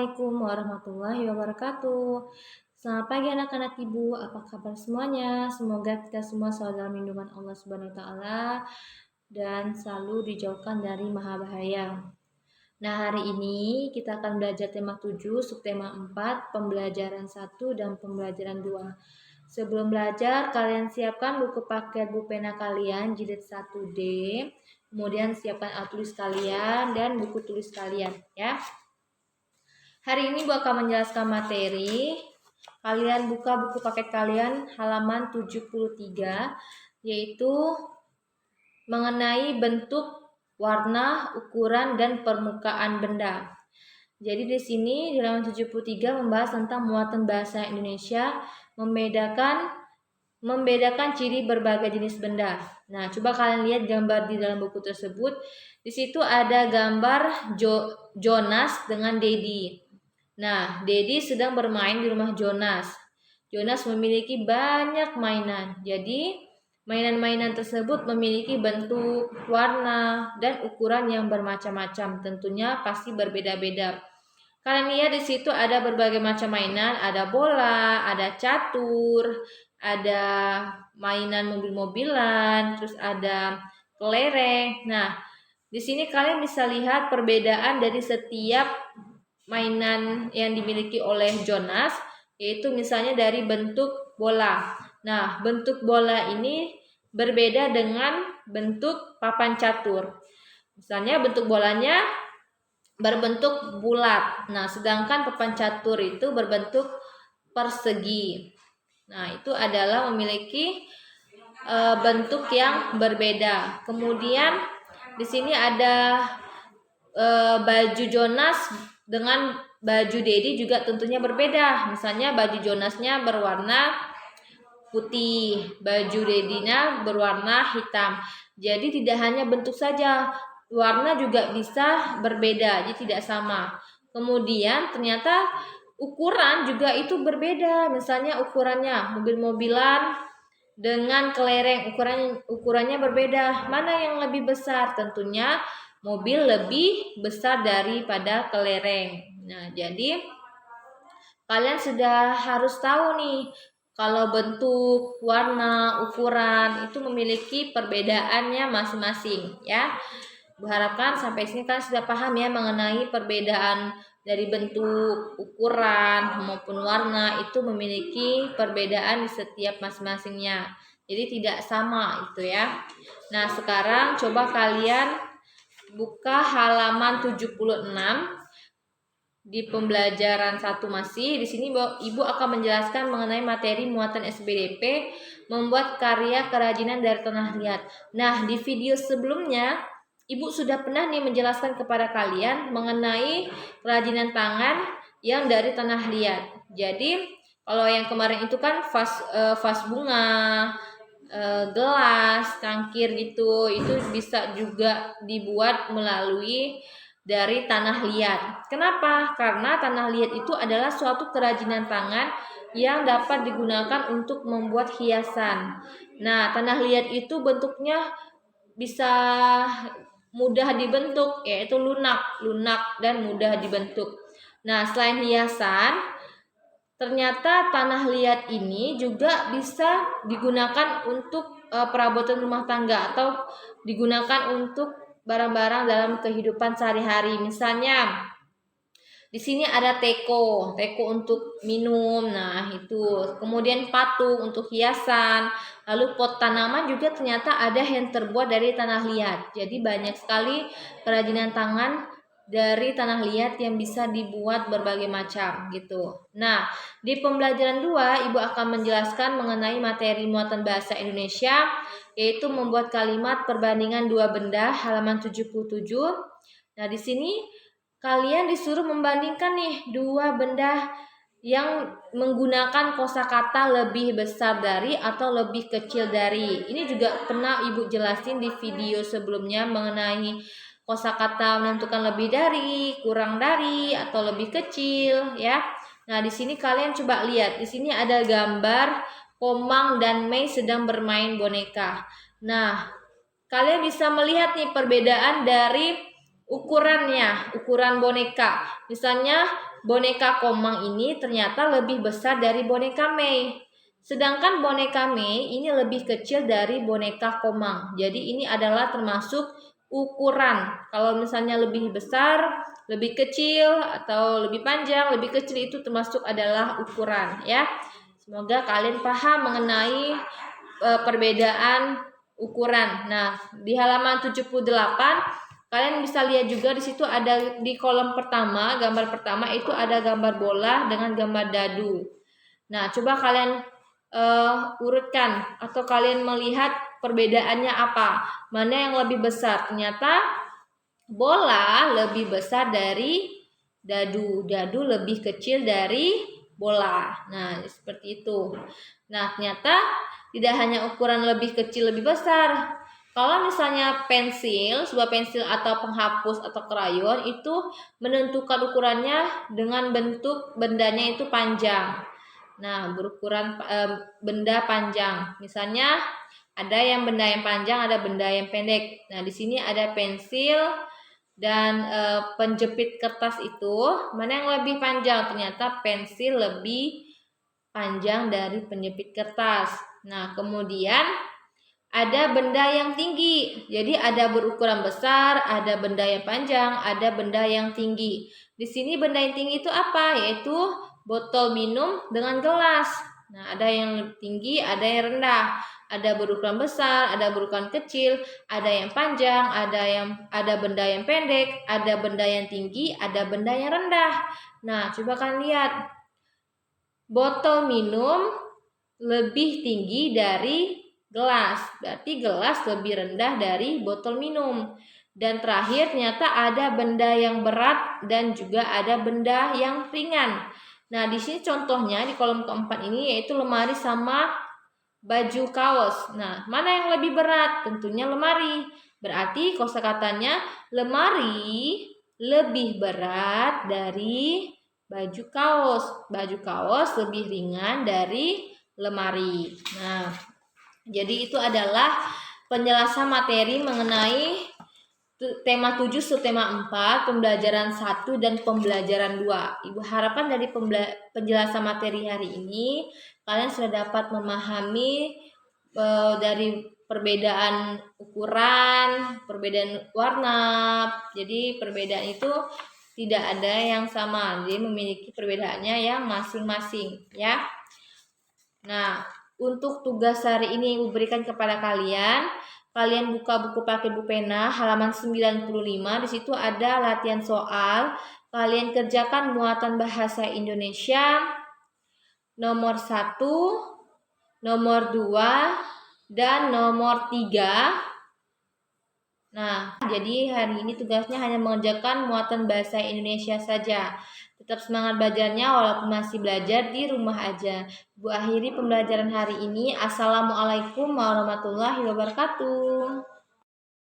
Assalamualaikum warahmatullahi wabarakatuh. Selamat pagi anak-anak ibu, apa kabar semuanya? Semoga kita semua selalu dalam lindungan Allah Subhanahu wa taala dan selalu dijauhkan dari maha bahaya. Nah, hari ini kita akan belajar tema 7, subtema 4, pembelajaran 1 dan pembelajaran 2. Sebelum belajar, kalian siapkan buku paket pena kalian jilid 1D, kemudian siapkan alat tulis kalian dan buku tulis kalian ya. Hari ini Bu akan menjelaskan materi. Kalian buka buku paket kalian halaman 73, yaitu mengenai bentuk, warna, ukuran, dan permukaan benda. Jadi di sini di halaman 73 membahas tentang muatan bahasa Indonesia, membedakan ciri berbagai jenis benda. Nah, coba kalian lihat gambar di dalam buku tersebut. Di situ ada gambar Jonas dengan Dedi. Nah, Dedi sedang bermain di rumah Jonas. Jonas memiliki banyak mainan. Jadi, mainan-mainan tersebut memiliki bentuk, warna, dan ukuran yang bermacam-macam. Tentunya pasti berbeda-beda. Kalian lihat di situ ada berbagai macam mainan, ada bola, ada catur, ada mainan mobil-mobilan, terus ada kelereng. Nah, di sini kalian bisa lihat perbedaan dari setiap mainan yang dimiliki oleh Jonas, yaitu misalnya dari bentuk bola. Nah, bentuk bola ini berbeda dengan bentuk papan catur. Misalnya bentuk bolanya berbentuk bulat. Nah, sedangkan papan catur itu berbentuk persegi. Nah, itu adalah memiliki bentuk yang berbeda. Kemudian di sini ada baju Jonas dengan baju Dedi juga tentunya berbeda. Misalnya baju Jonasnya berwarna putih, baju Dedinya berwarna hitam. Jadi tidak hanya bentuk saja, warna juga bisa berbeda, jadi tidak sama. Kemudian ternyata ukuran juga itu berbeda. Misalnya ukurannya mobil-mobilan dengan kelereng, ukurannya berbeda. Mana yang lebih besar? Tentunya mobil lebih besar daripada kelereng. Nah, jadi kalian sudah harus tahu nih, kalau bentuk, warna, ukuran itu memiliki perbedaannya masing-masing ya. Berharapkan sampai sini kalian sudah paham ya mengenai perbedaan dari bentuk, ukuran maupun warna itu memiliki perbedaan di setiap masing-masingnya. Jadi tidak sama itu ya. Nah, sekarang coba kalian buka halaman 76 di pembelajaran 1 masih. Di sini Ibu akan menjelaskan mengenai materi muatan SPDP membuat karya kerajinan dari tanah liat. Nah, di video sebelumnya Ibu sudah pernah nih menjelaskan kepada kalian mengenai kerajinan tangan yang dari tanah liat. Jadi, kalau yang kemarin itu kan vas bunga, gelas, cangkir gitu, itu bisa juga dibuat melalui dari tanah liat. Kenapa? Karena tanah liat itu adalah suatu kerajinan tangan yang dapat digunakan untuk membuat hiasan. Nah, tanah liat itu bentuknya bisa mudah dibentuk, yaitu lunak dan mudah dibentuk. Nah, selain hiasan, ternyata tanah liat ini juga bisa digunakan untuk perabotan rumah tangga atau digunakan untuk barang-barang dalam kehidupan sehari-hari. Misalnya di sini ada teko untuk minum. Nah, itu. Kemudian patung untuk hiasan. Lalu pot tanaman juga ternyata ada yang terbuat dari tanah liat. Jadi banyak sekali kerajinan tangan dari tanah liat yang bisa dibuat berbagai macam gitu. Nah, di pembelajaran 2 Ibu akan menjelaskan mengenai materi muatan bahasa Indonesia, yaitu membuat kalimat perbandingan dua benda halaman 77. Nah, di sini kalian disuruh membandingkan nih dua benda yang menggunakan kosakata lebih besar dari atau lebih kecil dari. Ini juga pernah Ibu jelasin di video sebelumnya mengenai kosakata menentukan lebih dari, kurang dari, atau lebih kecil ya. Nah, di sini kalian coba lihat. Di sini ada gambar Komang dan Mei sedang bermain boneka. Nah, kalian bisa melihat nih perbedaan dari ukurannya, ukuran boneka. Misalnya boneka Komang ini ternyata lebih besar dari boneka Mei. Sedangkan boneka Mei ini lebih kecil dari boneka Komang. Jadi ini adalah termasuk ukuran. Kalau misalnya lebih besar, lebih kecil, atau lebih panjang, lebih kecil itu termasuk adalah ukuran ya. Semoga kalian paham mengenai perbedaan ukuran. Nah, di halaman 78 kalian bisa lihat juga di situ ada di kolom pertama, gambar pertama itu ada gambar bola dengan gambar dadu. Nah, coba kalian urutkan atau kalian melihat perbedaannya apa? Mana yang lebih besar? Ternyata bola lebih besar dari dadu. Dadu lebih kecil dari bola. Nah, seperti itu. Nah, ternyata tidak hanya ukuran lebih kecil lebih besar. Kalau misalnya pensil, sebuah pensil atau penghapus atau krayon itu menentukan ukurannya dengan bentuk bendanya itu panjang. Nah, berukuran benda panjang. Misalnya ada yang benda yang panjang, ada benda yang pendek. Nah, di sini ada pensil dan penjepit kertas itu mana yang lebih panjang? Ternyata pensil lebih panjang dari penjepit kertas. Nah, kemudian ada benda yang tinggi. Jadi ada berukuran besar, ada benda yang panjang, ada benda yang tinggi. Di sini benda yang tinggi itu apa? Yaitu botol minum dengan gelas. Nah, ada yang tinggi, ada yang rendah. Ada berukuran besar, ada berukuran kecil, ada yang panjang, ada benda yang pendek, ada benda yang tinggi, ada benda yang rendah. Nah, coba kalian lihat. Botol minum lebih tinggi dari gelas. Berarti gelas lebih rendah dari botol minum. Dan terakhir ternyata ada benda yang berat dan juga ada benda yang ringan. Nah, di sini contohnya di kolom keempat ini yaitu lemari sama baju kaos. Nah, mana yang lebih berat? Tentunya lemari. Berarti kosakatanya lemari lebih berat dari baju kaos. Baju kaos lebih ringan dari lemari. Nah, jadi itu adalah penjelasan materi mengenai tema 7 subtema 4, pembelajaran 1 dan pembelajaran 2. Ibu harapkan dari penjelasan materi hari ini kalian sudah dapat memahami dari perbedaan ukuran, perbedaan warna. Jadi perbedaan itu tidak ada yang sama, dia memiliki perbedaannya yang masing-masing ya. Nah, untuk tugas hari ini Ibu berikan kepada kalian buka buku pakai buku pena halaman 95. Di situ ada latihan soal. Kalian kerjakan muatan bahasa Indonesia nomor 1, nomor 2, dan nomor 3. Nah, jadi hari ini tugasnya hanya mengerjakan muatan bahasa Indonesia saja. Tetap semangat belajarnya walaupun masih belajar di rumah aja. Bu akhiri pembelajaran hari ini. Assalamualaikum warahmatullahi wabarakatuh.